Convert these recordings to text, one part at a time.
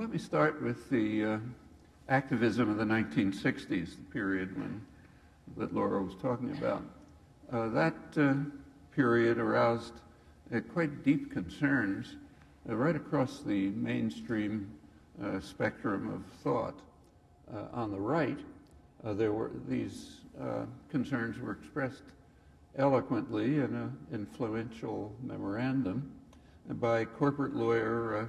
let me start with the activism of the 1960s, the period that Laura was talking about. That period aroused quite deep concerns right across the mainstream spectrum of thought. On the right, these concerns were expressed eloquently in an influential memorandum by corporate lawyer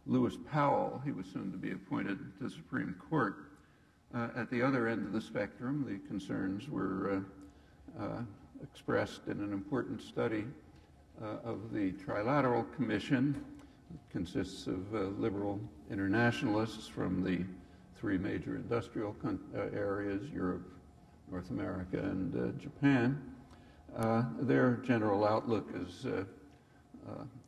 Lewis Powell. He was soon to be appointed to the Supreme Court. At the other end of the spectrum, the concerns were expressed in an important study of the Trilateral Commission. It consists of liberal internationalists from the three major industrial areas, Europe, North America, and Japan. Their general outlook is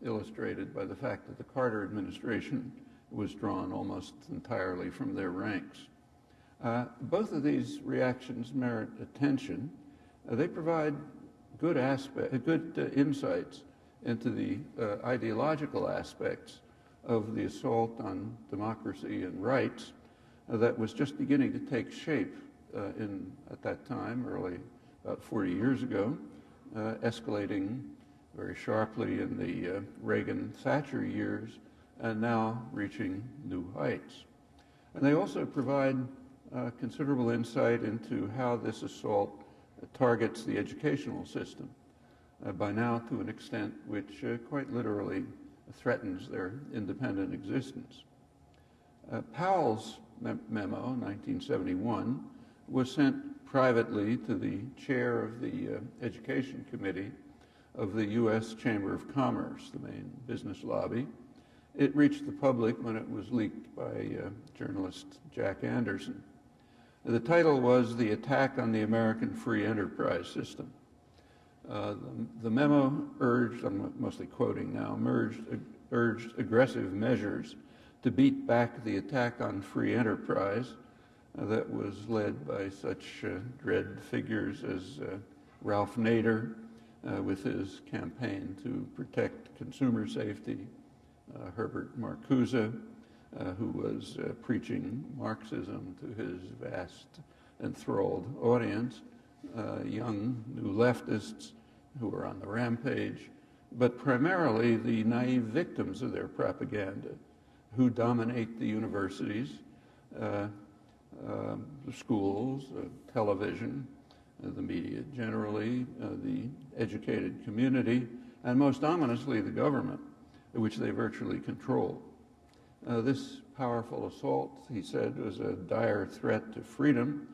illustrated by the fact that the Carter administration was drawn almost entirely from their ranks. Both of these reactions merit attention. They provide good insights into the ideological aspects of the assault on democracy and rights that was just beginning to take shape at that time, about 40 years ago, escalating very sharply in the Reagan-Thatcher years, and now reaching new heights. And they also provide considerable insight into how this assault targets the educational system, by now to an extent which quite literally threatens their independent existence. Powell's memo, 1971, was sent privately to the chair of the Education Committee of the U.S. Chamber of Commerce, the main business lobby. It reached the public when it was leaked by journalist Jack Anderson. The title was "The Attack on the American Free Enterprise System." The memo urged, I'm mostly quoting now, urged aggressive measures to beat back the attack on free enterprise that was led by such dread figures as Ralph Nader, with his campaign to protect consumer safety, Herbert Marcuse, who was preaching Marxism to his vast enthralled audience, young new leftists who were on the rampage, but primarily the naive victims of their propaganda, who dominate the universities, the schools, television, the media generally, the educated community, and most ominously the government, which they virtually control. This powerful assault, he said, was a dire threat to freedom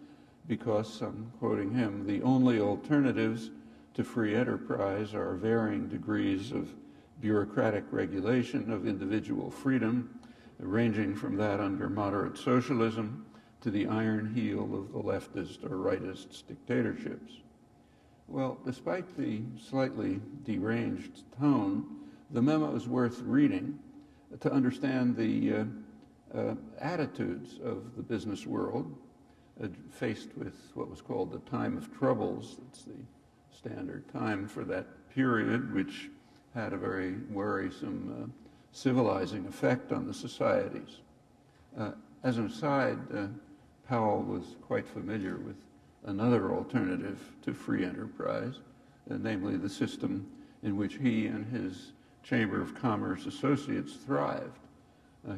because, I'm quoting him, the only alternatives to free enterprise are varying degrees of bureaucratic regulation of individual freedom, ranging from that under moderate socialism to the iron heel of the leftist or rightist dictatorships. Well, despite the slightly deranged tone, the memo is worth reading to understand the attitudes of the business world faced with what was called the time of troubles. It's the standard time for that period, which had a very worrisome civilizing effect on the societies. As an aside, Powell was quite familiar with another alternative to free enterprise, namely the system in which he and his Chamber of Commerce associates thrived.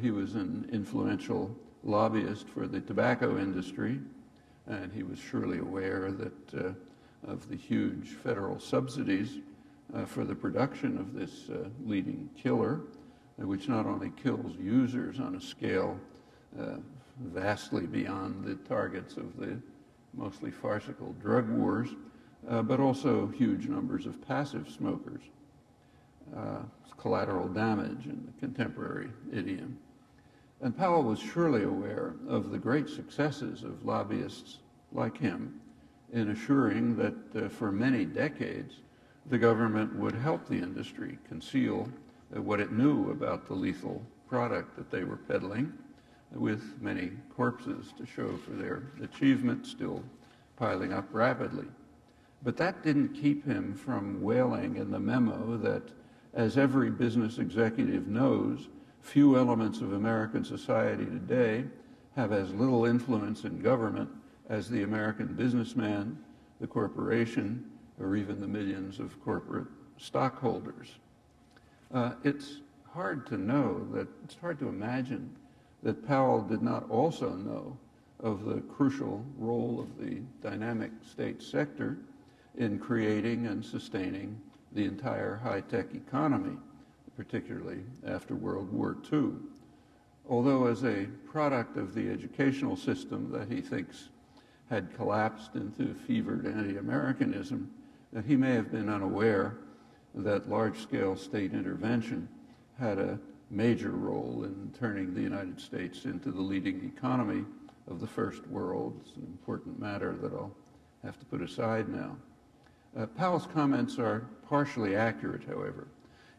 He was an influential lobbyist for the tobacco industry, and he was surely aware that of the huge federal subsidies for the production of this leading killer, which not only kills users on a scale vastly beyond the targets of the mostly farcical drug wars, but also huge numbers of passive smokers. Collateral damage in the contemporary idiom. And Powell was surely aware of the great successes of lobbyists like him in assuring that for many decades the government would help the industry conceal what it knew about the lethal product that they were peddling, with many corpses to show for their achievement still piling up rapidly. But that didn't keep him from wailing in the memo that, as every business executive knows, few elements of American society today have as little influence in government as the American businessman, the corporation, or even the millions of corporate stockholders. It's hard to imagine that Powell did not also know of the crucial role of the dynamic state sector in creating and sustaining the entire high-tech economy, particularly after World War II. Although as a product of the educational system that he thinks had collapsed into fevered anti-Americanism, that he may have been unaware that large-scale state intervention had a major role in turning the United States into the leading economy of the first world. It's an important matter that I'll have to put aside now. Powell's comments are partially accurate, however.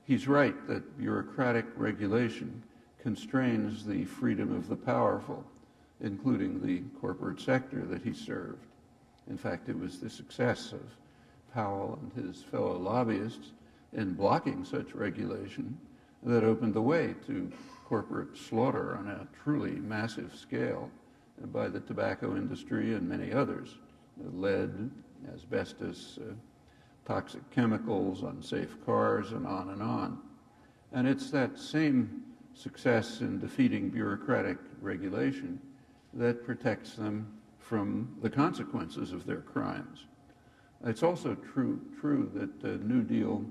He's right that bureaucratic regulation constrains the freedom of the powerful, including the corporate sector that he served. In fact, it was the success of Powell and his fellow lobbyists in blocking such regulation that opened the way to corporate slaughter on a truly massive scale by the tobacco industry and many others. Lead, asbestos, toxic chemicals, unsafe cars, and on and on. And it's that same success in defeating bureaucratic regulation that protects them from the consequences of their crimes. It's also true that New Deal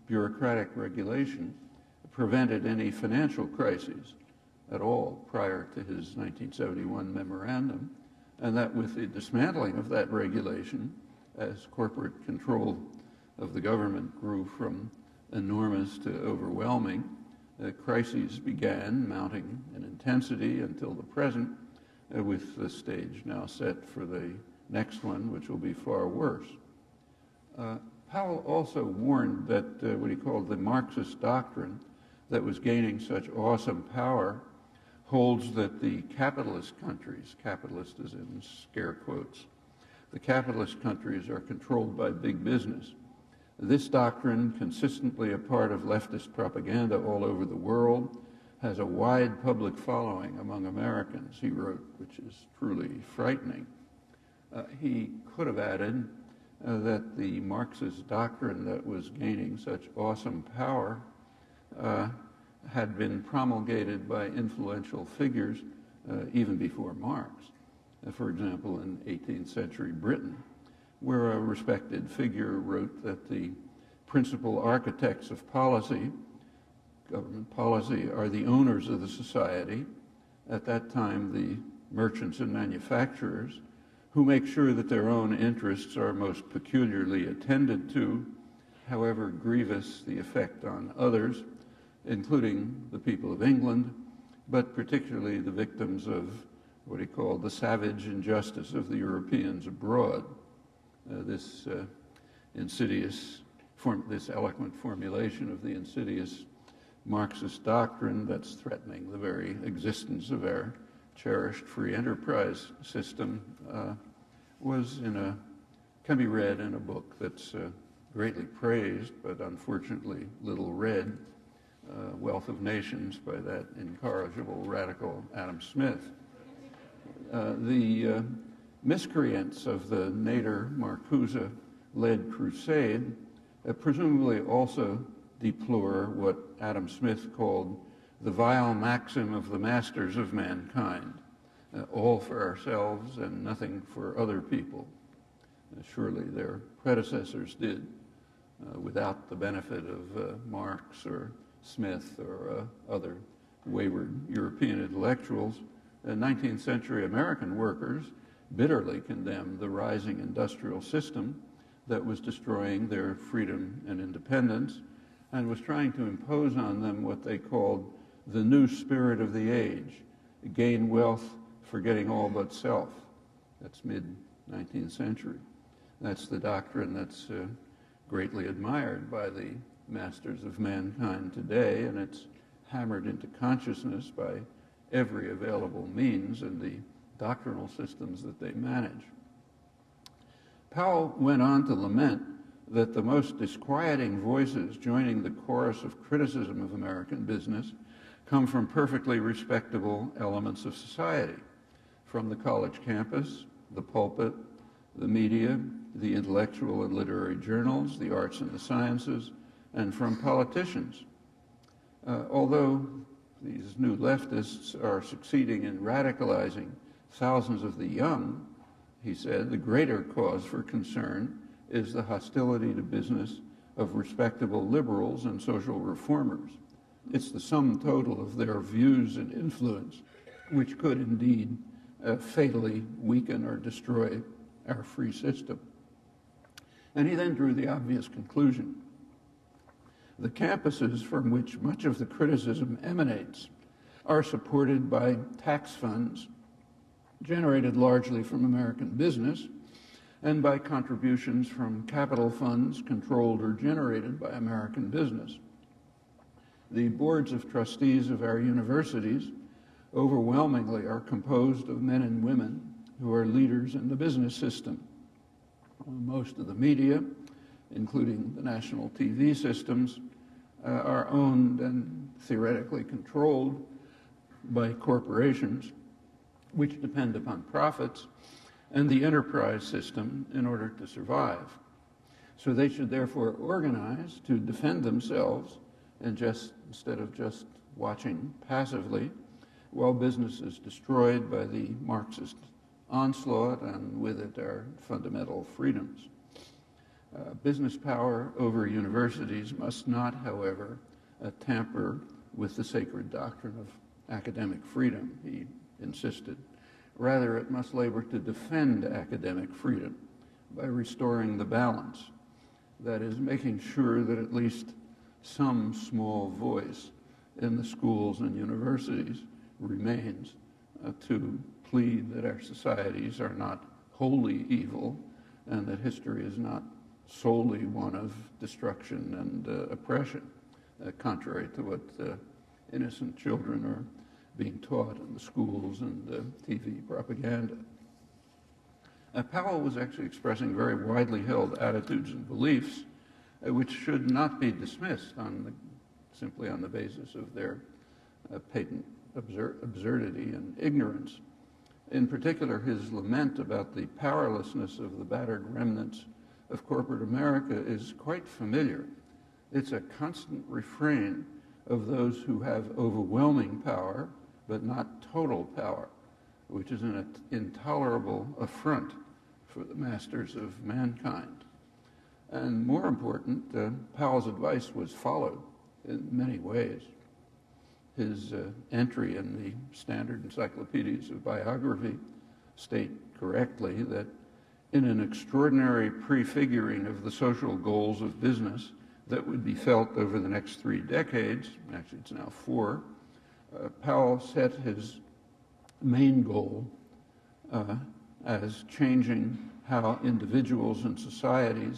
bureaucratic regulation prevented any financial crises at all prior to his 1971 memorandum, and that with the dismantling of that regulation, as corporate control of the government grew from enormous to overwhelming, crises began mounting in intensity until the present, with the stage now set for the next one, which will be far worse. Powell also warned that what he called the Marxist doctrine that was gaining such awesome power holds that the capitalist countries, capitalist is in scare quotes, the capitalist countries are controlled by big business. This doctrine, consistently a part of leftist propaganda all over the world, has a wide public following among Americans, he wrote, which is truly frightening. He could have added that the Marxist doctrine that was gaining such awesome power had been promulgated by influential figures even before Marx. For example, in 18th century Britain, where a respected figure wrote that the principal architects of policy, government policy, are the owners of the society, at that time the merchants and manufacturers, who make sure that their own interests are most peculiarly attended to, however grievous the effect on others, including the people of England, but particularly the victims of what he called the savage injustice of the Europeans abroad. This eloquent formulation of the insidious Marxist doctrine that's threatening the very existence of our cherished free enterprise system can be read in a book that's greatly praised, but unfortunately little read, Wealth of Nations by that incorrigible radical Adam Smith. The miscreants of the Nader Marcuse-led crusade presumably also deplore what Adam Smith called the vile maxim of the masters of mankind, all for ourselves and nothing for other people. Surely their predecessors did, without the benefit of Marx or Smith or other wayward European intellectuals. 19th century American workers bitterly condemned the rising industrial system that was destroying their freedom and independence and was trying to impose on them what they called the new spirit of the age, gain wealth, forgetting all but self. That's mid-19th century. That's the doctrine that's greatly admired by the masters of mankind today, and it's hammered into consciousness by every available means in the doctrinal systems that they manage. Powell went on to lament that the most disquieting voices joining the chorus of criticism of American business come from perfectly respectable elements of society, from the college campus, the pulpit, the media, the intellectual and literary journals, the arts and the sciences, and from politicians. Although these new leftists are succeeding in radicalizing thousands of the young, he said, the greater cause for concern is the hostility to business of respectable liberals and social reformers. It's the sum total of their views and influence which could indeed fatally weaken or destroy our free system. And he then drew the obvious conclusion. The campuses from which much of the criticism emanates are supported by tax funds generated largely from American business and by contributions from capital funds controlled or generated by American business. The boards of trustees of our universities overwhelmingly are composed of men and women who are leaders in the business system. Most of the media, including the national TV systems, are owned and theoretically controlled by corporations which depend upon profits and the enterprise system in order to survive. So they should therefore organize to defend themselves and instead of just watching passively while business is destroyed by the Marxist onslaught and with it our fundamental freedoms. Business power over universities must not, however, tamper with the sacred doctrine of academic freedom, he insisted. Rather, it must labor to defend academic freedom by restoring the balance. That is, making sure that at least some small voice in the schools and universities remains to plead that our societies are not wholly evil and that history is not solely one of destruction and oppression, contrary to what innocent children are being taught in the schools and TV propaganda. Powell was actually expressing very widely held attitudes and beliefs which should not be dismissed simply on the basis of their patent absurdity and ignorance. In particular, his lament about the powerlessness of the battered remnants of corporate America is quite familiar. It's a constant refrain of those who have overwhelming power, but not total power, which is an intolerable affront for the masters of mankind. And more important, Powell's advice was followed in many ways. His entry in the standard encyclopedias of biography state correctly that in an extraordinary prefiguring of the social goals of business that would be felt over the next 3 decades, actually it's now 4, Powell set his main goal as changing how individuals and society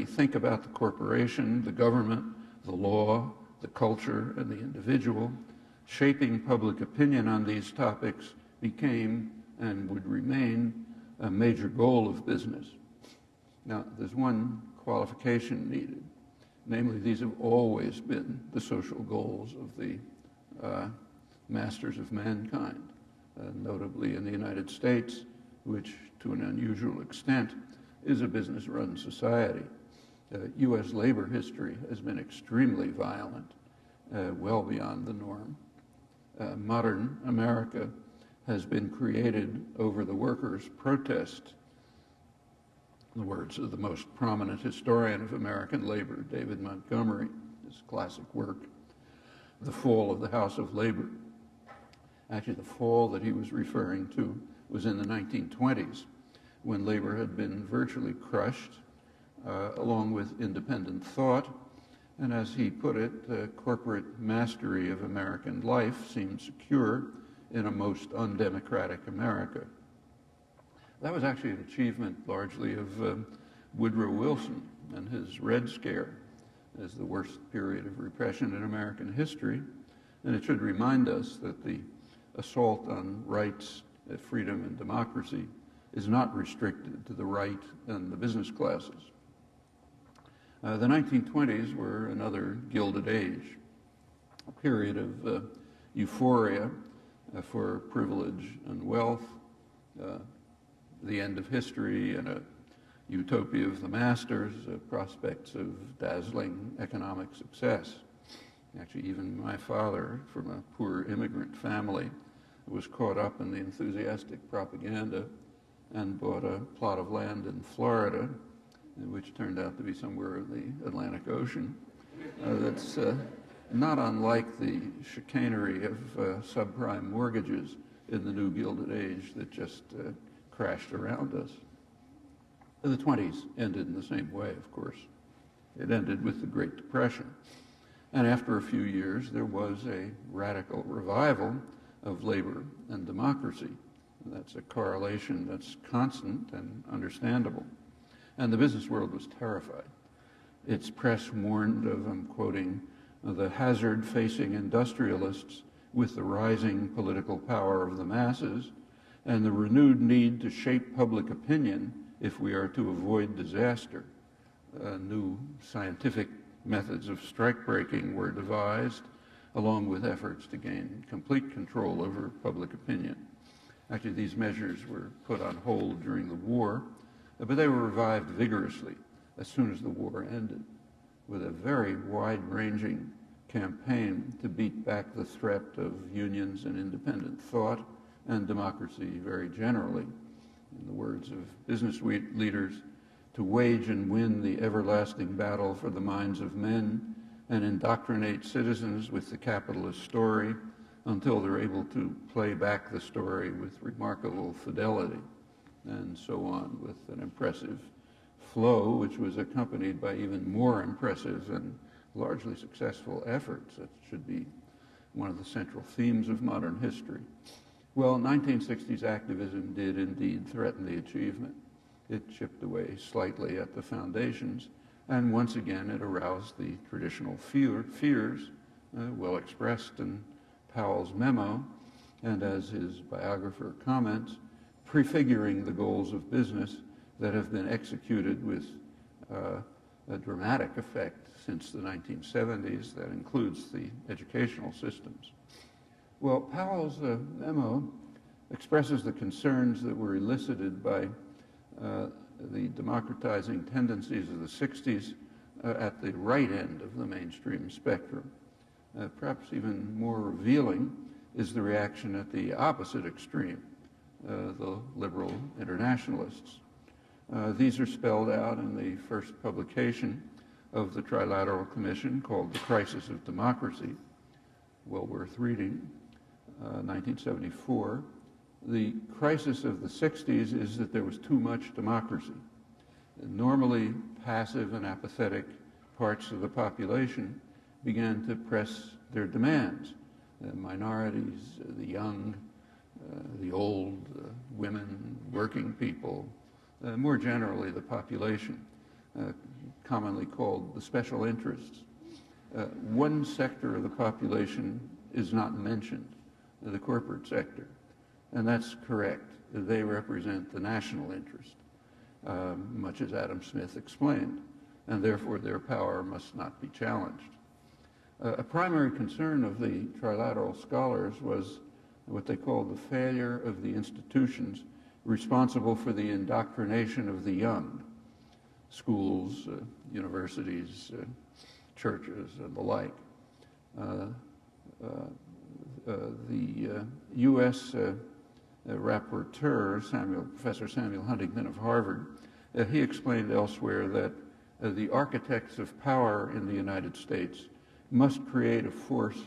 think about the corporation, the government, the law, the culture, and the individual. Shaping public opinion on these topics became and would remain a major goal of business. Now, there's one qualification needed. Namely, these have always been the social goals of the masters of mankind, notably in the United States, which to an unusual extent is a business-run society. U.S. labor history has been extremely violent, well beyond the norm. Modern America has been created over the workers' protest, in the words of the most prominent historian of American labor, David Montgomery, his classic work, The Fall of the House of Labor. Actually, the fall that he was referring to was in the 1920s, when labor had been virtually crushed, along with independent thought, and as he put it, corporate mastery of American life seemed secure in a most undemocratic America. That was actually an achievement largely of Woodrow Wilson and his Red Scare as the worst period of repression in American history. And it should remind us that the assault on rights, freedom, and democracy is not restricted to the right and the business classes. The 1920s were another Gilded Age. period of euphoria for privilege and wealth, the end of history and a utopia of the masters, prospects of dazzling economic success. Actually, even my father, from a poor immigrant family, was caught up in the enthusiastic propaganda and bought a plot of land in Florida, which turned out to be somewhere in the Atlantic Ocean. That's not unlike the chicanery of subprime mortgages in the New Gilded Age that just crashed around us. The 20s ended in the same way, of course. It ended with the Great Depression. And after a few years, there was a radical revival of labor and democracy. And that's a correlation that's constant and understandable. And the business world was terrified. Its press warned of, I'm quoting, the hazard facing industrialists with the rising political power of the masses and the renewed need to shape public opinion if we are to avoid disaster. New scientific methods of strike-breaking were devised, along with efforts to gain complete control over public opinion. Actually, these measures were put on hold during the war, but they were revived vigorously as soon as the war ended, with a very wide-ranging campaign to beat back the threat of unions and independent thought and democracy very generally. In the words of business leaders, to wage and win the everlasting battle for the minds of men and indoctrinate citizens with the capitalist story until they're able to play back the story with remarkable fidelity, and so on, with an impressive flow, which was accompanied by even more impressive and largely successful efforts. That should be one of the central themes of modern history. Well, 1960s activism did indeed threaten the achievement. It chipped away slightly at the foundations, and once again it aroused the traditional fears, well expressed in Powell's memo, and as his biographer comments, prefiguring the goals of business that have been executed with a dramatic effect since the 1970s. That includes the educational systems. Well, Powell's memo expresses the concerns that were elicited by the democratizing tendencies of the 60s at the right end of the mainstream spectrum. Perhaps even more revealing is the reaction at the opposite extreme, the liberal internationalists. These are spelled out in the first publication of the Trilateral Commission called The Crisis of Democracy, well worth reading, 1974. The crisis of the 60s is that there was too much democracy. Normally passive and apathetic parts of the population began to press their demands. Minorities, the young, the old, women, working people, more generally the population, commonly called the special interests. One sector of the population is not mentioned, the corporate sector, and that's correct. They represent the national interest, much as Adam Smith explained, and therefore their power must not be challenged. A primary concern of the trilateral scholars was what they called the failure of the institutions responsible for the indoctrination of the young, schools, universities, churches, and the like. The U.S. rapporteur, Professor Samuel Huntington of Harvard, he explained elsewhere that the architects of power in the United States must create a force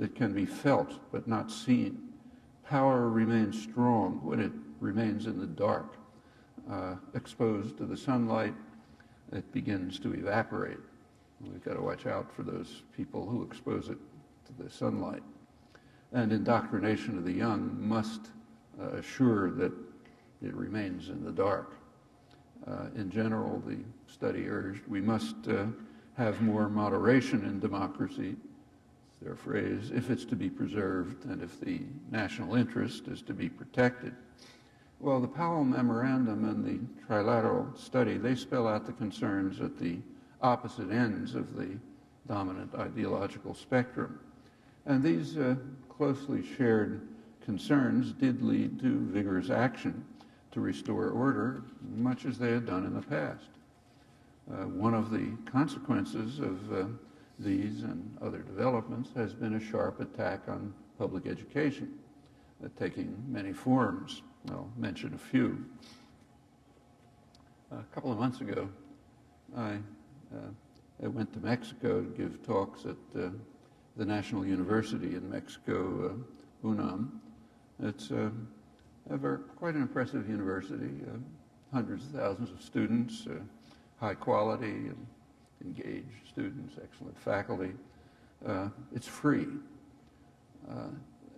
that can be felt but not seen. Power remains strong when it remains in the dark. Exposed to the sunlight, it begins to evaporate. We've got to watch out for those people who expose it to the sunlight. And indoctrination of the young must assure that it remains in the dark. In general, the study urged we must have more moderation in democracy, it's their phrase, if it's to be preserved and if the national interest is to be protected. Well, the Powell Memorandum and the Trilateral Study, they spell out the concerns at the opposite ends of the dominant ideological spectrum. And these closely shared concerns did lead to vigorous action to restore order, much as they had done in the past. One of the consequences of these and other developments has been a sharp attack on public education, taking many forms. I'll mention a few. A couple of months ago, I went to Mexico to give talks at the National University in Mexico, UNAM. It's quite an impressive university, hundreds of thousands of students, high quality and engaged students, excellent faculty. It's free.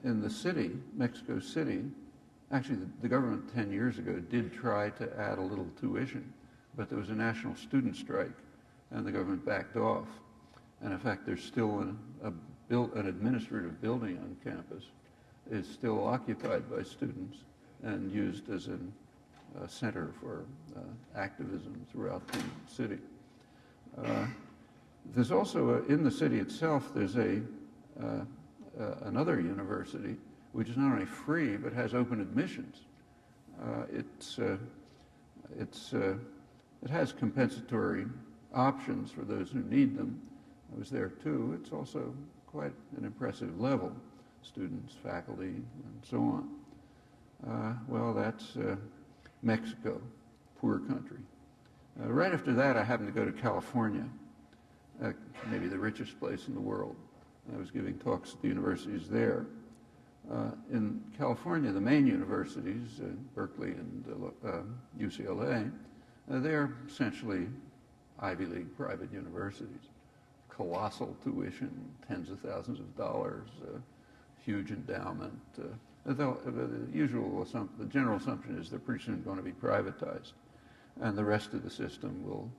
In the city, Mexico City, actually the government 10 years ago did try to add a little tuition, but there was a national student strike and the government backed off. And in fact, there's still an administrative building on campus is still occupied by students and used as a center for activism throughout the city. There's also, in the city itself, there's another university which is not only free but has open admissions. It has compensatory options for those who need them. I was there too. It's also quite an impressive level, students, faculty, and so on. Well, that's Mexico, poor country. Right after that, I happened to go to California, maybe the richest place in the world. I was giving talks at the universities there. In California, the main universities, Berkeley and UCLA, they're essentially Ivy League private universities. Colossal tuition, tens of thousands of dollars, huge endowment. The general assumption is they're pretty soon going to be privatized, and the rest of the system will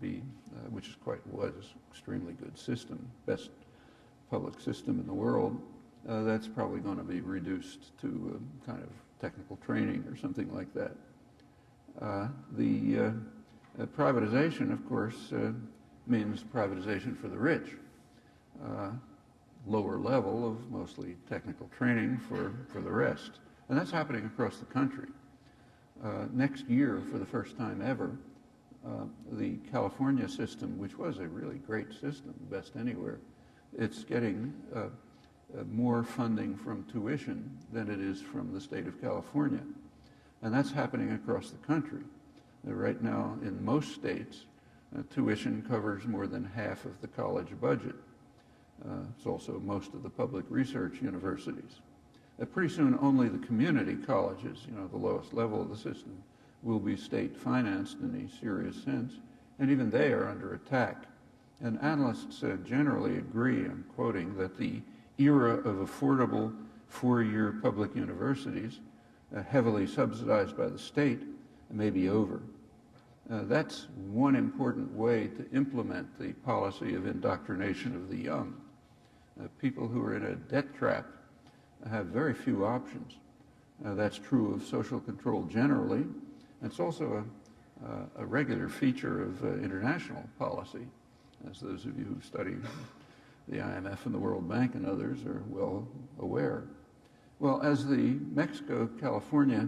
be, which was extremely good system, best public system in the world. That's probably going to be reduced to kind of technical training or something like that. The privatization, of course, means privatization for the rich. Lower level of mostly technical training for the rest. And that's happening across the country. Next year, for the first time ever, the California system, which was a really great system, best anywhere, it's getting more funding from tuition than it is from the state of California. And that's happening across the country. Right now, in most states, tuition covers more than half of the college budget. It's also most of the public research universities. Pretty soon, only the community colleges, the lowest level of the system, will be state financed in a serious sense, and even they are under attack. And analysts generally agree, I'm quoting, that the era of affordable four-year public universities, heavily subsidized by the state, may be over. That's one important way to implement the policy of indoctrination of the young. People who are in a debt trap have very few options. That's true of social control generally. It's also a regular feature of international policy, as those of you who study the IMF and the World Bank and others are well aware. Well, as the Mexico-California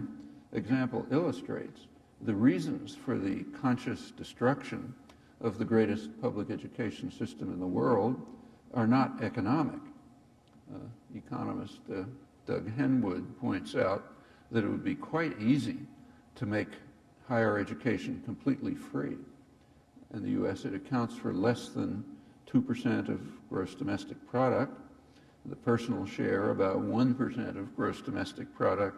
example illustrates, the reasons for the conscious destruction of the greatest public education system in the world are not economic. Economist Doug Henwood points out that it would be quite easy to make higher education completely free. In the U.S., it accounts for less than 2% of gross domestic product. The personal share, about 1% of gross domestic product,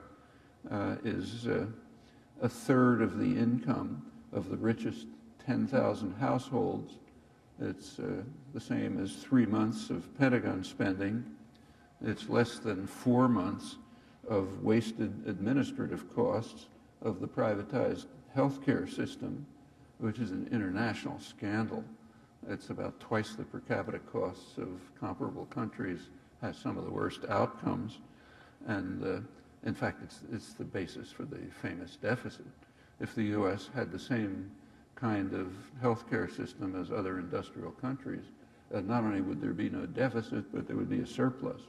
is a third of the income of the richest 10,000 households. It's the same as 3 months of Pentagon spending. It's less than 4 months of wasted administrative costs of the privatized healthcare system, which is an international scandal. It's about twice the per capita costs of comparable countries, has some of the worst outcomes, and in fact, it's the basis for the famous deficit. If the U.S. had the same kind of healthcare system as other industrial countries, not only would there be no deficit, but there would be a surplus.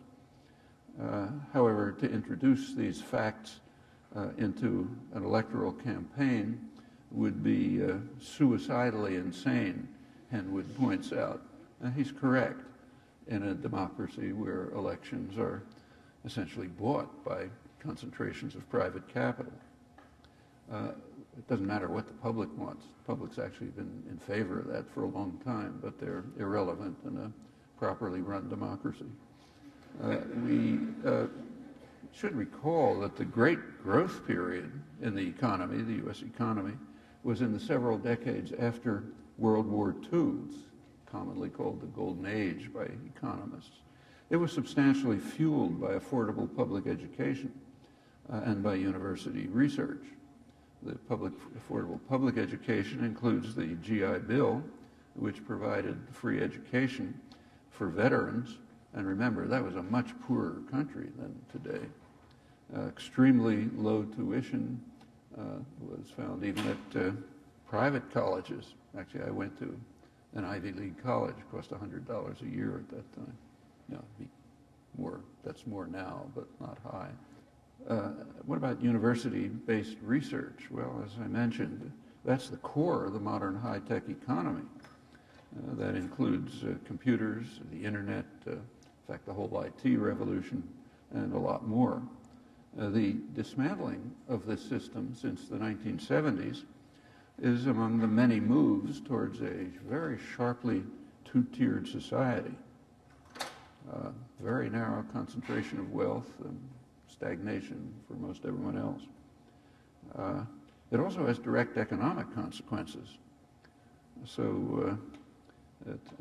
However, to introduce these facts into an electoral campaign would be suicidally insane, Henwood points out. And he's correct in a democracy where elections are essentially bought by concentrations of private capital. It doesn't matter what the public wants. The public's actually been in favor of that for a long time, but they're irrelevant in a properly run democracy. We should recall that the great growth period in the economy, the U.S. economy, was in the several decades after World War II. It's commonly called the Golden Age by economists. It was substantially fueled by affordable public education and by university research. The affordable public education includes the GI Bill, which provided free education for veterans. And remember, that was a much poorer country than today. Extremely low tuition was found even at private colleges. Actually, I went to an Ivy League college. It cost $100 a year at that time. That's more now, but not high. What about university-based research? Well, as I mentioned, that's the core of the modern high-tech economy. That includes computers, the internet, in fact, the whole IT revolution, and a lot more. The dismantling of this system since the 1970s is among the many moves towards a very sharply two-tiered society. Very narrow concentration of wealth and stagnation for most everyone else. It also has direct economic consequences. So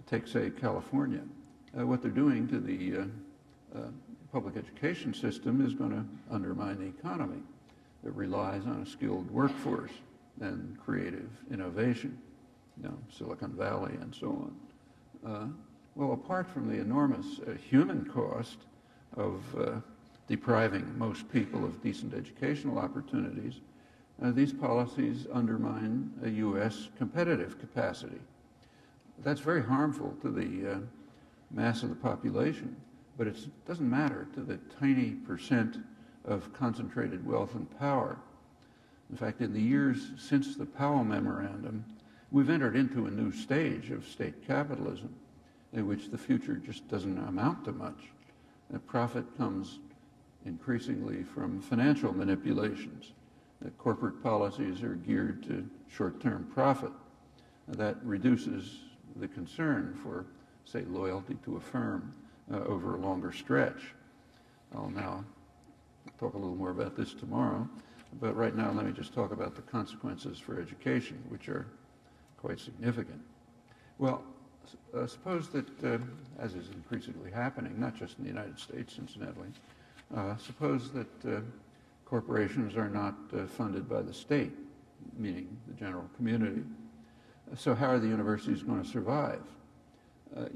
take, say, California. What they're doing to the public education system is going to undermine the economy. It relies on a skilled workforce and creative innovation, Silicon Valley and so on. Well, apart from the enormous human cost of depriving most people of decent educational opportunities, these policies undermine a U.S. competitive capacity. That's very harmful to the mass of the population, but it doesn't matter to the tiny percent of concentrated wealth and power. In fact, in the years since the Powell Memorandum, we've entered into a new stage of state capitalism in which the future just doesn't amount to much. The profit comes increasingly from financial manipulations. The corporate policies are geared to short-term profit. That reduces the concern for, say, loyalty to a firm over a longer stretch. I'll now talk a little more about this tomorrow, but right now let me just talk about the consequences for education, which are quite significant. Well, suppose that, as is increasingly happening, not just in the United States, incidentally, suppose that corporations are not funded by the state, meaning the general community. So how are the universities going to survive?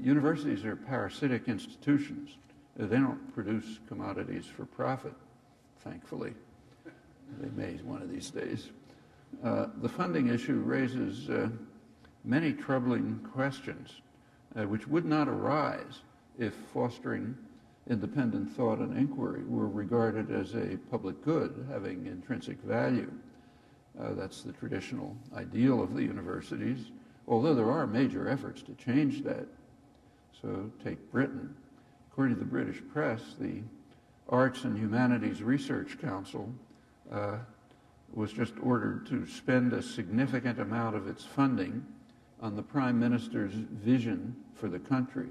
Universities are parasitic institutions. They don't produce commodities for profit, thankfully. They may one of these days. The funding issue raises many troubling questions which would not arise if fostering independent thought and inquiry were regarded as a public good, having intrinsic value. That's the traditional ideal of the universities, although there are major efforts to change that. So take Britain. According to the British press, the Arts and Humanities Research Council was just ordered to spend a significant amount of its funding on the Prime Minister's vision for the country,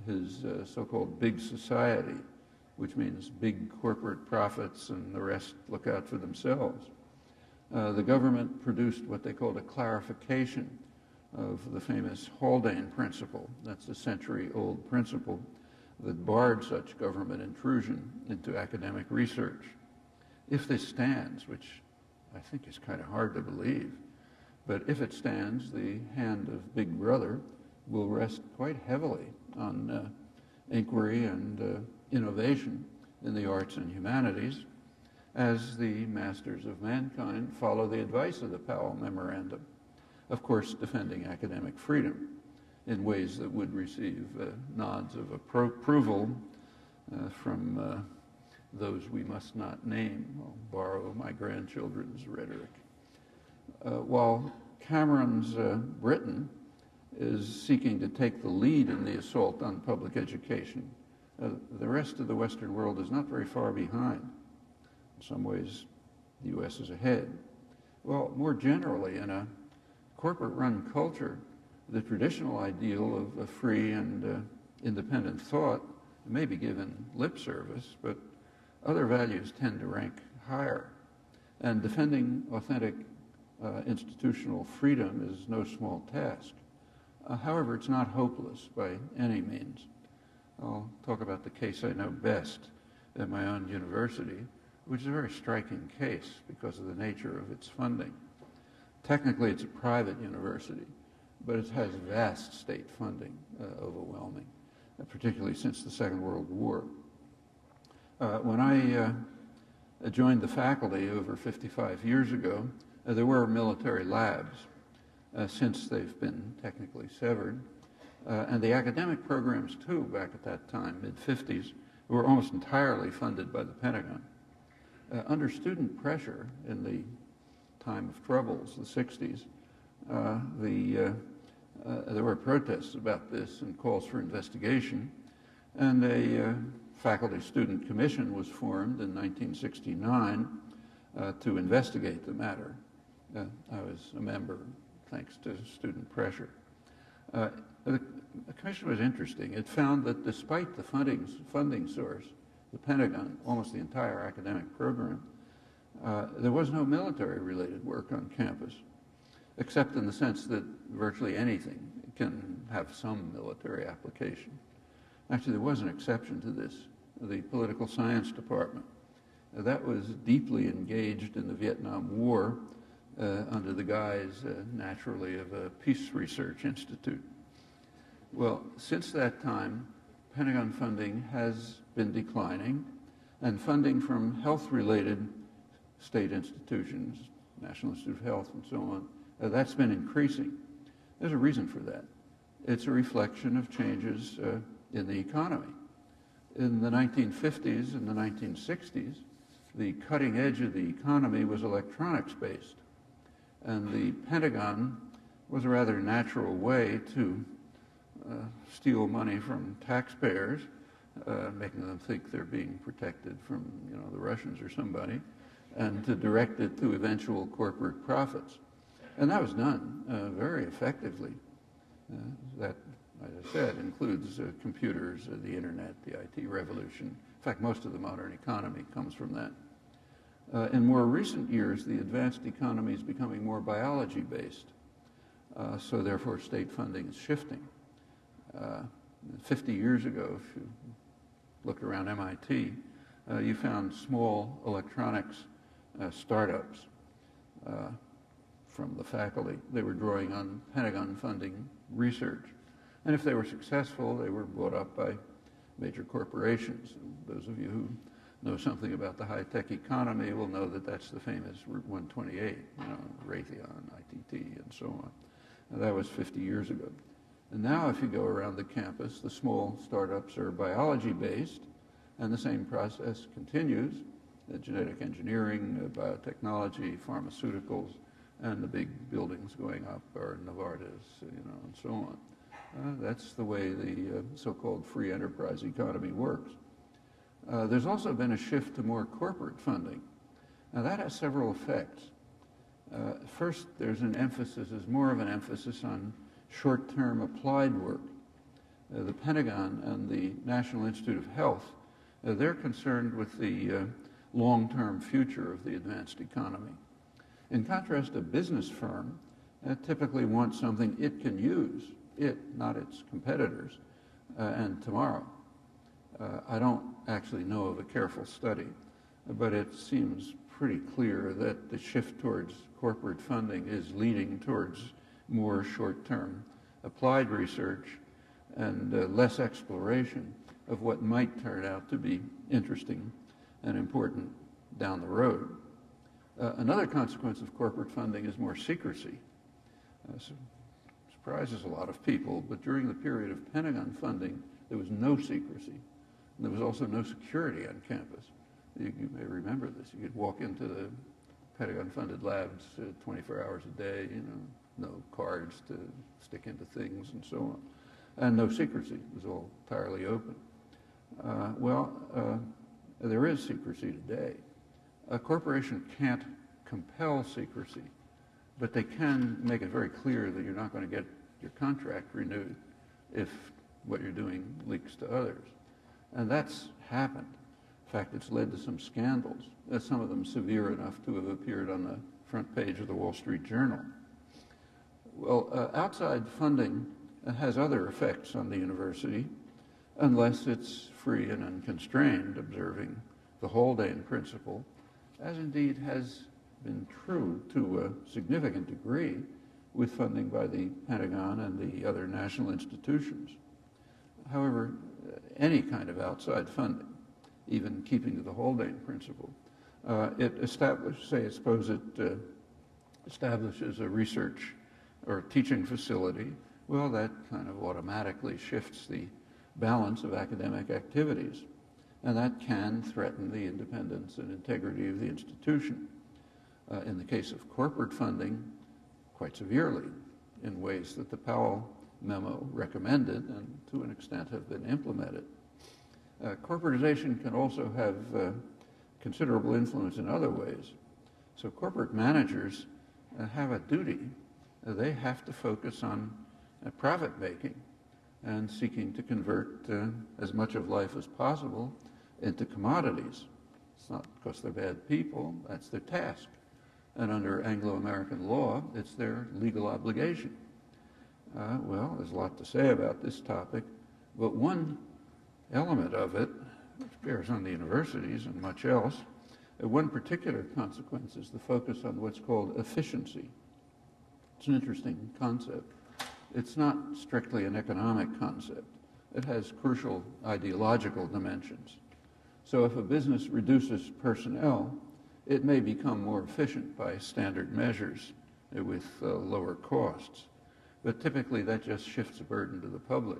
his so-called big society, which means big corporate profits and the rest look out for themselves. The government produced what they called a clarification of the famous Haldane principle. That's a century-old principle that barred such government intrusion into academic research. If this stands, which I think is kind of hard to believe, but if it stands, the hand of Big Brother will rest quite heavily on inquiry and innovation in the arts and humanities as the masters of mankind follow the advice of the Powell Memorandum, of course defending academic freedom. in ways that would receive nods of approval from those we must not name. I'll borrow my grandchildren's rhetoric. While Cameron's Britain is seeking to take the lead in the assault on public education, the rest of the Western world is not very far behind. In some ways, the U.S. is ahead. Well, more generally, in a corporate-run culture, the traditional ideal of a free and independent thought may be given lip service, but other values tend to rank higher. And defending authentic institutional freedom is no small task. However, it's not hopeless by any means. I'll talk about the case I know best at my own university, which is a very striking case because of the nature of its funding. Technically, it's a private university, but it has vast state funding, overwhelming, particularly since the Second World War. When I joined the faculty over 55 years ago, there were military labs. Since they've been technically severed. And the academic programs, too, back at that time, mid-50s, were almost entirely funded by the Pentagon. Under student pressure in the time of troubles, the 60s, there were protests about this and calls for investigation, and a faculty-student commission was formed in 1969 to investigate the matter. I was a member, thanks to student pressure. The commission was interesting. It found that despite the funding source, the Pentagon, almost the entire academic program, there was no military-related work on campus, except in the sense that virtually anything can have some military application. Actually, there was an exception to this, the political science department. That was deeply engaged in the Vietnam War under the guise, naturally, of a peace research institute. Well, since that time, Pentagon funding has been declining, and funding from health-related state institutions, National Institute of Health and so on, that's been increasing. There's a reason for that. It's a reflection of changes in the economy. In the 1950s and the 1960s, the cutting edge of the economy was electronics-based, and the Pentagon was a rather natural way to steal money from taxpayers, making them think they're being protected from, the Russians or somebody, and to direct it to eventual corporate profits. And that was done very effectively. That, as I said, includes computers, the internet, the IT revolution. In fact, most of the modern economy comes from that. In more recent years, the advanced economy is becoming more biology-based, so therefore state funding is shifting. 50 years ago, if you looked around MIT, you found small electronics startups from the faculty. They were drawing on Pentagon funding research. And if they were successful, they were bought up by major corporations. And those of you who know something about the high-tech economy will know that that's the famous Route 128, Raytheon, ITT, and so on. And that was 50 years ago. And now if you go around the campus, the small startups are biology-based, and the same process continues. Genetic engineering, biotechnology, pharmaceuticals, and the big buildings going up are Novartis, and so on. That's the way the so-called free enterprise economy works. There's also been a shift to more corporate funding. Now that has several effects. First, there's more of an emphasis on short-term applied work. The Pentagon and the National Institute of Health, they're concerned with the long-term future of the advanced economy. In contrast, a business firm typically wants something it can use, not its competitors, and tomorrow. I don't actually know of a careful study, but it seems pretty clear that the shift towards corporate funding is leading towards more short-term applied research and less exploration of what might turn out to be interesting and important down the road. Another consequence of corporate funding is more secrecy. It's surprises a lot of people, but during the period of Pentagon funding, there was no secrecy. And there was also no security on campus. You may remember this. You could walk into the Pentagon-funded labs 24 hours a day, no cards to stick into things and so on. And no secrecy. It was all entirely open. There is secrecy today. A corporation can't compel secrecy, but they can make it very clear that you're not going to get your contract renewed if what you're doing leaks to others. And that's happened. In fact, it's led to some scandals, some of them severe enough to have appeared on the front page of the Wall Street Journal. Well, outside funding has other effects on the university, unless it's free and unconstrained, observing the Haldane principle, as indeed has been true to a significant degree with funding by the Pentagon and the other national institutions. However, any kind of outside funding, even keeping to the Haldane principle, it establishes a research or teaching facility, well, that kind of automatically shifts the balance of academic activities, and that can threaten the independence and integrity of the institution. In the case of corporate funding, quite severely, in ways that the Powell memo recommended and to an extent have been implemented. Corporatization can also have considerable influence in other ways. So corporate managers have a duty. They have to focus on profit making and seeking to convert as much of life as possible into commodities. It's not because they're bad people, that's their task. And under Anglo-American law, it's their legal obligation. Well, there's a lot to say about this topic, but one element of it, which bears on the universities and much else, one particular consequence is the focus on what's called efficiency. It's an interesting concept. It's not strictly an economic concept. It has crucial ideological dimensions. So if a business reduces personnel, it may become more efficient by standard measures with lower costs. But typically that just shifts a burden to the public.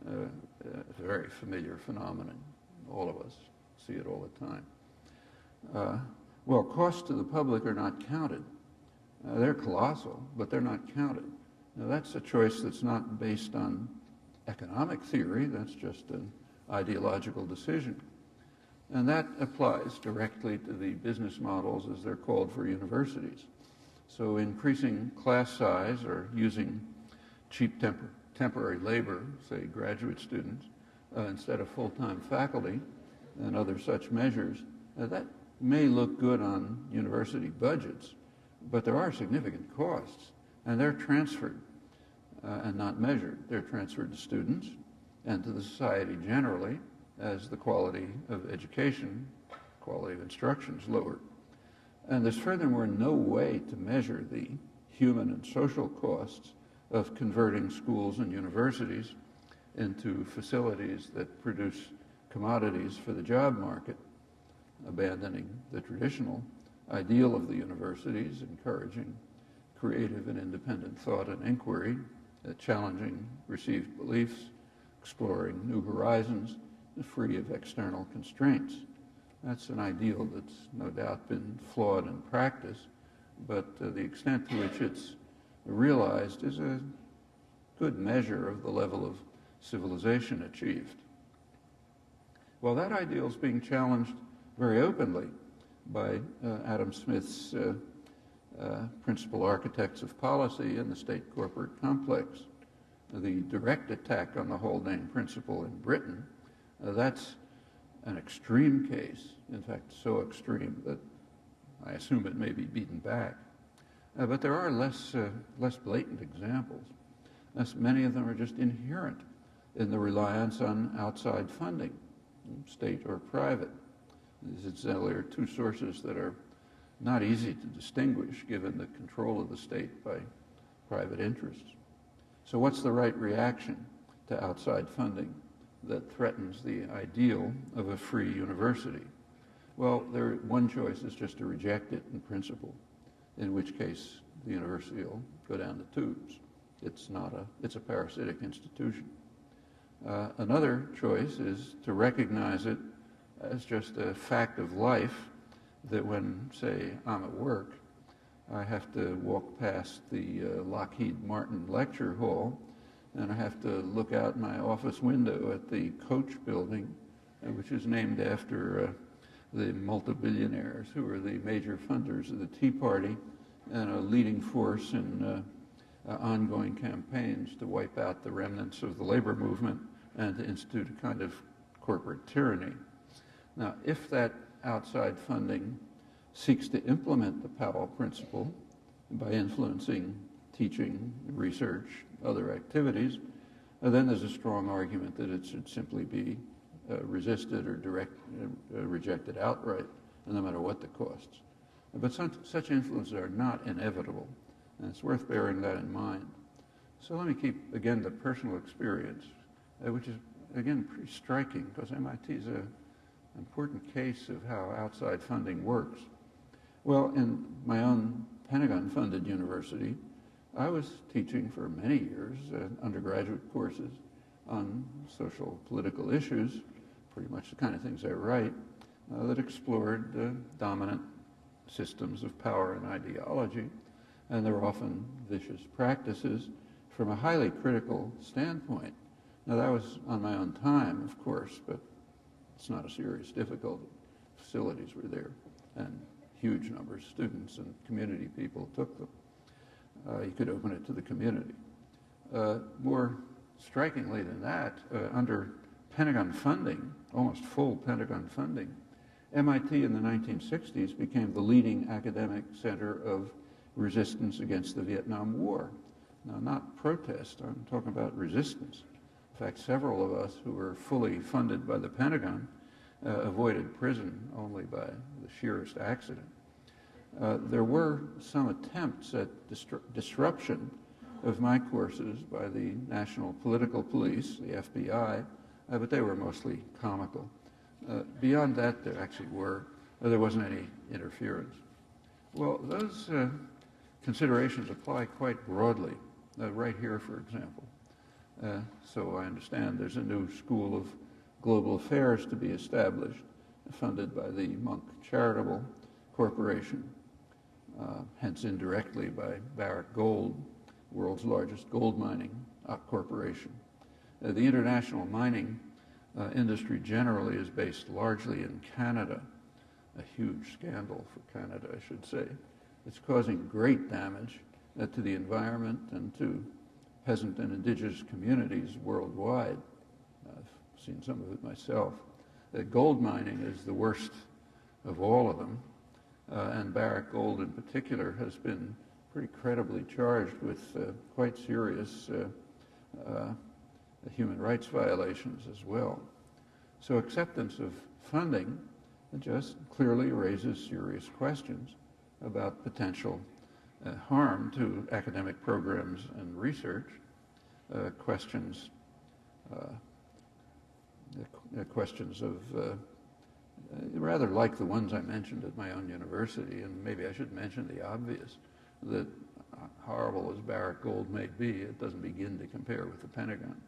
It's a very familiar phenomenon. All of us see it all the time. Well, costs to the public are not counted. They're colossal, but they're not counted. Now that's a choice that's not based on economic theory, that's just an ideological decision. And that applies directly to the business models as they're called for universities. So increasing class size or using cheap temporary labor, say graduate students, instead of full-time faculty and other such measures, that may look good on university budgets, but there are significant costs, and they're transferred and not measured. They're transferred to students and to the society generally as the quality of education, quality of instruction is lowered. And there's furthermore no way to measure the human and social costs of converting schools and universities into facilities that produce commodities for the job market, abandoning the traditional ideal of the universities, encouraging creative and independent thought and inquiry, challenging received beliefs, exploring new horizons, free of external constraints. That's an ideal that's no doubt been flawed in practice, but the extent to which it's realized is a good measure of the level of civilization achieved. Well, that ideal is being challenged very openly by Adam Smith's principal architects of policy in the state corporate complex. The direct attack on the Haldane principle in Britain, that's an extreme case, in fact so extreme that I assume it may be beaten back. But there are less blatant examples. Many of them are just inherent in the reliance on outside funding, state or private. These are two sources that are not easy to distinguish given the control of the state by private interests. So what's the right reaction to outside funding that threatens the ideal of a free university? Well, one choice is just to reject it in principle, in which case the university will go down the tubes. It's a parasitic institution. Another choice is to recognize it as just a fact of life that when, say, I'm at work, I have to walk past the Lockheed Martin lecture hall, and I have to look out my office window at the Koch building, which is named after the multi-billionaires who were the major funders of the Tea Party and a leading force in ongoing campaigns to wipe out the remnants of the labor movement and to institute a kind of corporate tyranny. Now, if that outside funding seeks to implement the Powell principle by influencing teaching, research, other activities, then there's a strong argument that it should simply be resisted or rejected outright, no matter what the costs. But such influences are not inevitable, and it's worth bearing that in mind. So let me keep, again, the personal experience, which is, again, pretty striking, because MIT is an important case of how outside funding works. Well, in my own Pentagon-funded university, I was teaching for many years undergraduate courses on social political issues, pretty much the kind of things I write, that explored dominant systems of power and ideology, and there were often vicious practices from a highly critical standpoint. Now, that was on my own time, of course, but it's not a serious difficulty. Facilities were there, and huge numbers of students and community people took them. You could open it to the community. More strikingly than that, under Pentagon funding, almost full Pentagon funding, MIT in the 1960s became the leading academic center of resistance against the Vietnam War. Now, not protest, I'm talking about resistance. In fact, several of us who were fully funded by the Pentagon avoided prison only by the sheerest accident. There were some attempts at disruption of my courses by the National Political Police, the FBI, but they were mostly comical. Beyond that, there wasn't any interference. Well, those considerations apply quite broadly, right here, for example. So I understand there's a new school of global affairs to be established, funded by the Monk Charitable Corporation, hence indirectly by Barrick Gold, world's largest gold mining corporation. The international mining industry generally is based largely in Canada, a huge scandal for Canada, I should say. It's causing great damage to the environment and to peasant and indigenous communities worldwide. I've seen some of it myself. Gold mining is the worst of all of them, and Barrick Gold in particular has been pretty credibly charged with quite serious human rights violations as well. So acceptance of funding just clearly raises serious questions about potential harm to academic programs and research, questions of rather like the ones I mentioned at my own university, and maybe I should mention the obvious, that horrible as Barrick Gold may be, it doesn't begin to compare with the Pentagon.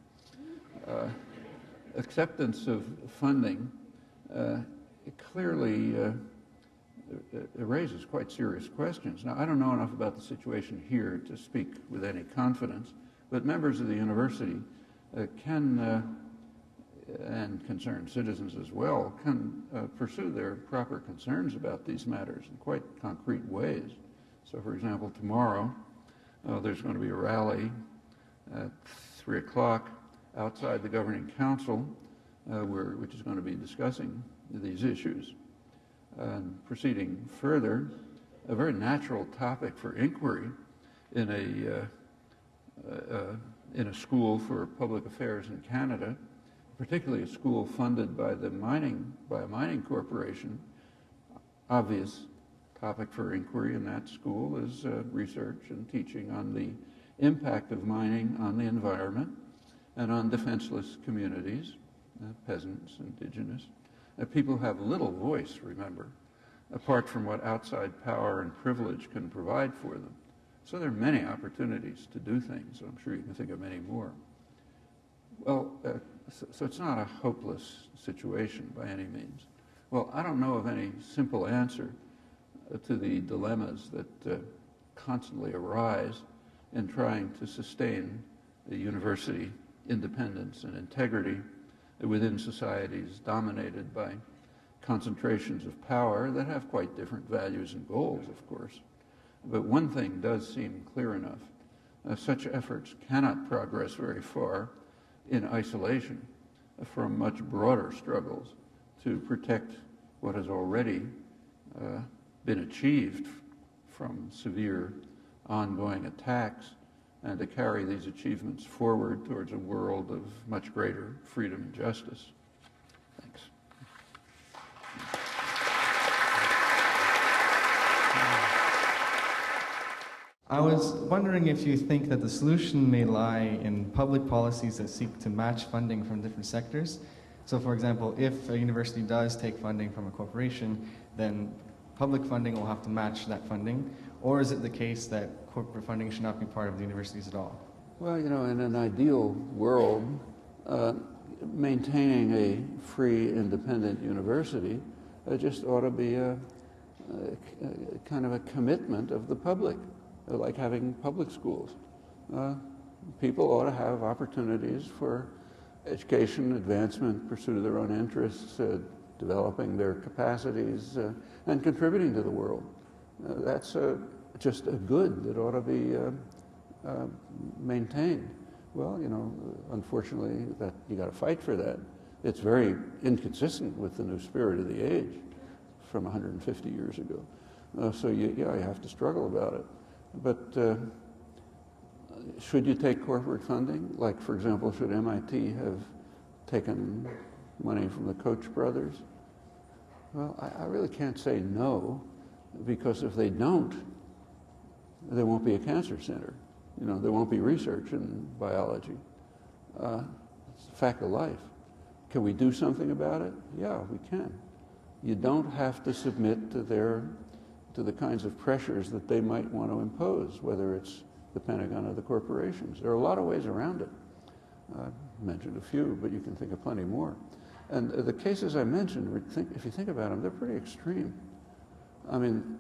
Acceptance of funding it clearly it raises quite serious questions. Now, I don't know enough about the situation here to speak with any confidence, but members of the university can, and concerned citizens as well, can pursue their proper concerns about these matters in quite concrete ways. So, for example, tomorrow there's going to be a rally at 3 o'clock outside the Governing Council, which is going to be discussing these issues. And proceeding further, a very natural topic for inquiry in a school for public affairs in Canada, particularly a school funded by a mining corporation. Obvious topic for inquiry in that school is research and teaching on the impact of mining on the environment and on defenseless communities, peasants, indigenous. People have little voice, remember, apart from what outside power and privilege can provide for them. So there are many opportunities to do things. I'm sure you can think of many more. Well, so it's not a hopeless situation by any means. Well, I don't know of any simple answer to the dilemmas that constantly arise in trying to sustain the university independence and integrity within societies dominated by concentrations of power that have quite different values and goals, of course. But one thing does seem clear enough. Such efforts cannot progress very far in isolation from much broader struggles to protect what has already been achieved from severe ongoing attacks, and to carry these achievements forward towards a world of much greater freedom and justice. Thanks. I was wondering if you think that the solution may lie in public policies that seek to match funding from different sectors. So, for example, if a university does take funding from a corporation, then public funding will have to match that funding. Or is it the case that corporate funding should not be part of the universities at all? Well, you know, in an ideal world, maintaining a free, independent university just ought to be a kind of a commitment of the public, like having public schools. People ought to have opportunities for education, advancement, pursuit of their own interests, developing their capacities, and contributing to the world. That's just a good that ought to be maintained. Well, you know, unfortunately, that you got to fight for that. It's very inconsistent with the new spirit of the age from 150 years ago. So you have to struggle about it. But should you take corporate funding? Like, for example, should MIT have taken money from the Koch brothers? Well, I really can't say no, because if they don't, there won't be a cancer center. You know, there won't be research in biology. It's a fact of life. Can we do something about it? Yeah, we can. You don't have to submit to the kinds of pressures that they might want to impose, whether it's the Pentagon or the corporations. There are a lot of ways around it. I mentioned a few, but you can think of plenty more. And the cases I mentioned, if you think about them, they're pretty extreme. I mean,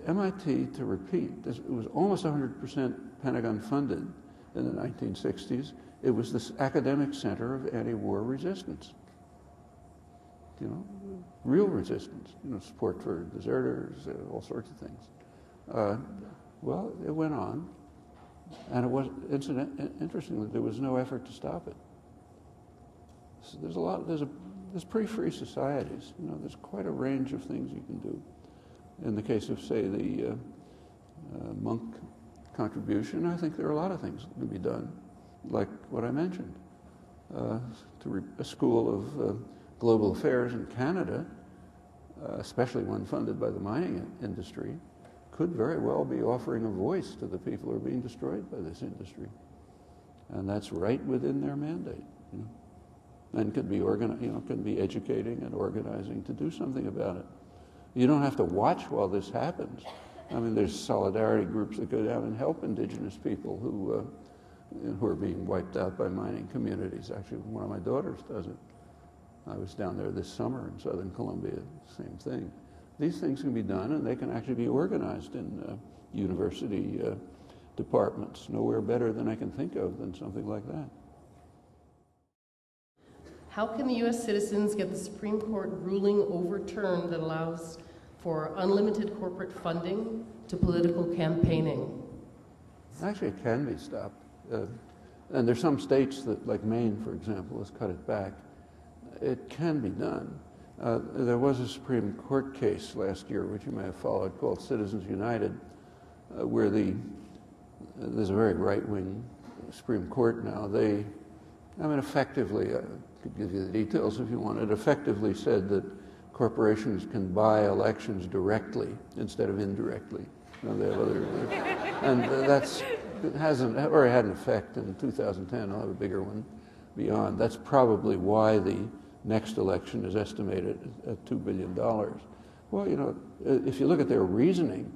MIT, to repeat, it was almost 100% Pentagon funded in the 1960s. It was this academic center of anti-war resistance. You know, real resistance, you know, support for deserters, all sorts of things. Well, it went on, and it was, interestingly, there was no effort to stop it. So there's pretty free societies. You know, there's quite a range of things you can do. In the case of, say, the monk contribution, I think there are a lot of things that can be done, like what I mentioned. A school of global affairs in Canada, especially one funded by the mining industry, could very well be offering a voice to the people who are being destroyed by this industry. And that's right within their mandate. You know? And could be could be educating and organizing to do something about it. You don't have to watch while this happens. I mean, there's solidarity groups that go down and help indigenous people who are being wiped out by mining communities. Actually, one of my daughters does it. I was down there this summer in Southern Colombia, same thing. These things can be done, and they can actually be organized in university departments. Nowhere better than I can think of than something like that. How can the U.S. citizens get the Supreme Court ruling overturned that allows for unlimited corporate funding to political campaigning? Actually, it can be stopped. And there's some states that, like Maine, for example, has cut it back. It can be done. There was a Supreme Court case last year, which you may have followed, called Citizens United, where there's a very right-wing Supreme Court now. Effectively, I could give you the details if you want. It effectively said that corporations can buy elections directly instead of indirectly. You know, they have other, and it had an effect in 2010. I'll have a bigger one beyond. That's probably why the next election is estimated at $2 billion. Well, you know, if you look at their reasoning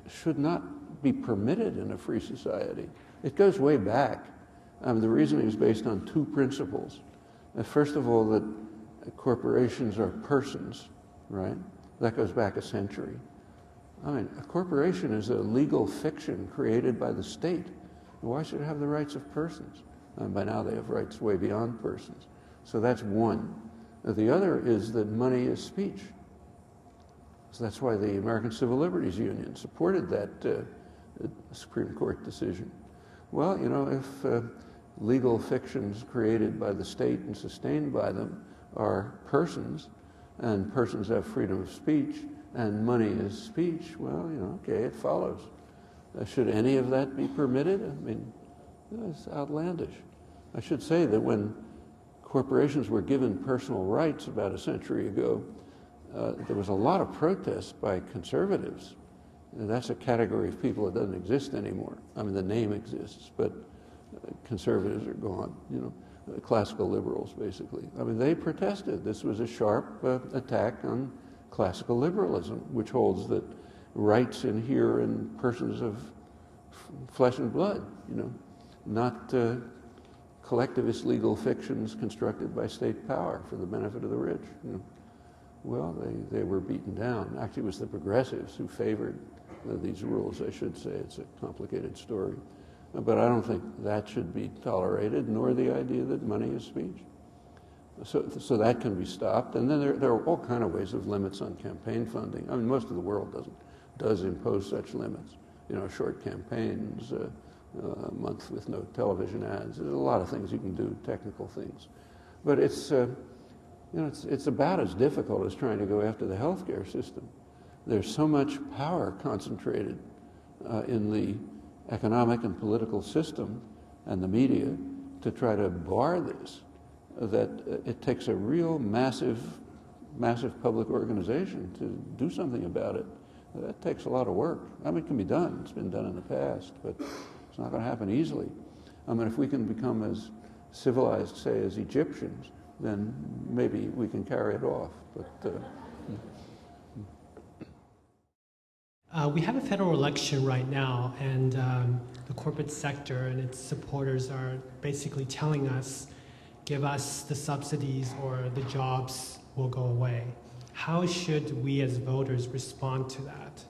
should not be permitted in a free society. It goes way back. The reasoning is based on two principles. First of all, that corporations are persons, right? That goes back a century. I mean, a corporation is a legal fiction created by the state. Why should it have the rights of persons? And by now they have rights way beyond persons. So that's one. The other is that money is speech. So that's why the American Civil Liberties Union supported that Supreme Court decision. Well, you know, if legal fictions created by the state and sustained by them are persons, and persons have freedom of speech, and money is speech, well, you know, okay, it follows. Should any of that be permitted? I mean, it's outlandish. I should say that when corporations were given personal rights about a century ago, there was a lot of protest by conservatives. And that's a category of people that doesn't exist anymore. I mean, the name exists, but conservatives are gone, you know, classical liberals, basically. I mean, they protested. This was a sharp attack on classical liberalism, which holds that rights inhere in persons of flesh and blood, you know, not collectivist legal fictions constructed by state power for the benefit of the rich. You know. Well, they were beaten down. Actually, it was the progressives who favored these rules, I should say. It's a complicated story. But I don't think that should be tolerated, nor the idea that money is speech. So that can be stopped. And then there are all kind of ways of limits on campaign funding. I mean, most of the world does impose such limits. You know, short campaigns, a month with no television ads. There's a lot of things you can do, technical things. But it's, you know, it's about as difficult as trying to go after the healthcare system. There's so much power concentrated in the economic and political system and the media to try to bar this, that it takes a real massive public organization to do something about it. That takes a lot of work. I mean, it can be done. It's been done in the past, but it's not going to happen easily. I mean, if we can become as civilized, say, as Egyptians, then maybe we can carry it off. But we have a federal election right now, and the corporate sector and its supporters are basically telling us, give us the subsidies or the jobs will go away. How should we as voters respond to that?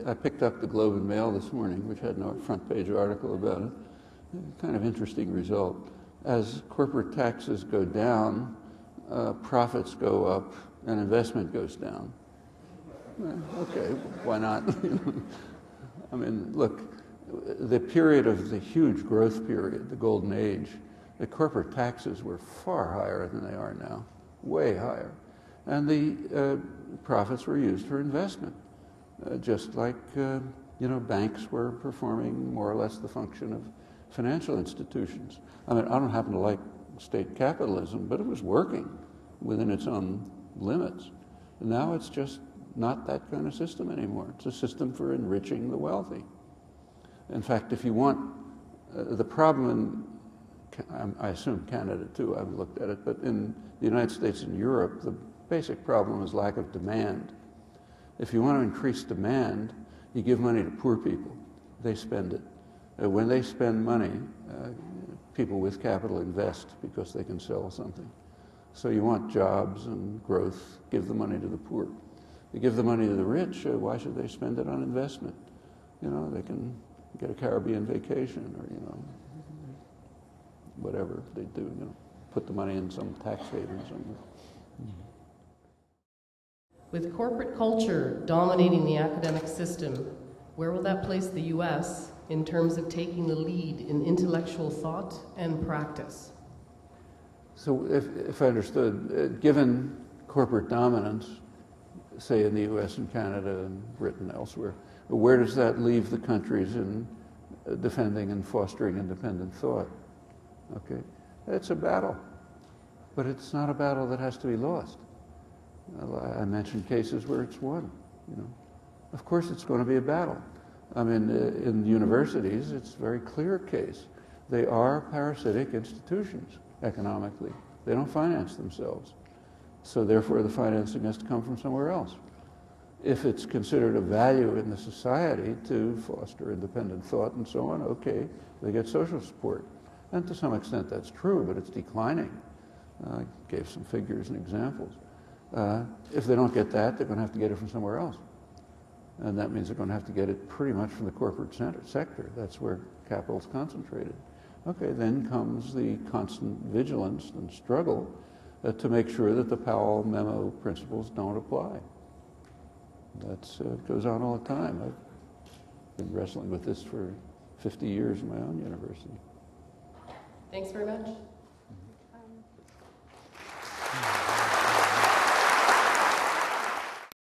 I picked up the Globe and Mail this morning, which had no front page article about it. Kind of interesting result. As corporate taxes go down, profits go up, and investment goes down. Okay, why not? I mean, look, the period of the huge growth period, the golden age, the corporate taxes were far higher than they are now, way higher. And the profits were used for investment, just like, you know, banks were performing more or less the function of financial institutions. I mean, I don't happen to like state capitalism, but it was working within its own limits. And now it's just not that kind of system anymore. It's a system for enriching the wealthy. In fact, if you want, the problem in, I assume Canada too, I haven't looked at it, but in the United States and Europe, the basic problem is lack of demand. If you want to increase demand, you give money to poor people. They spend it. When they spend money, people with capital invest because they can sell something. So you want jobs and growth, give the money to the poor. You give the money to the rich, why should they spend it on investment? You know, they can get a Caribbean vacation or, you know, whatever they do, you know, put the money in some tax haven somewhere. With corporate culture dominating the academic system, where will that place the U.S. in terms of taking the lead in intellectual thought and practice? So if I understood, given corporate dominance, say in the U.S. and Canada and Britain elsewhere, where does that leave the countries in defending and fostering independent thought? Okay, it's a battle, but it's not a battle that has to be lost. I mentioned cases where it's won, you know. Of course it's going to be a battle. I mean, in universities, it's a very clear case. They are parasitic institutions economically. They don't finance themselves. So therefore the financing has to come from somewhere else. if it's considered a value in the society to foster independent thought and so on, okay, they get social support. And to some extent that's true, but it's declining. I gave some figures and examples. If they don't get that, they're going to have to get it from somewhere else. And that means they're going to have to get it pretty much from the corporate sector. That's where capital's concentrated. Okay, then comes the constant vigilance and struggle to make sure that the Powell memo principles don't apply. That goes on all the time. I've been wrestling with this for 50 years in my own university. Thanks very much.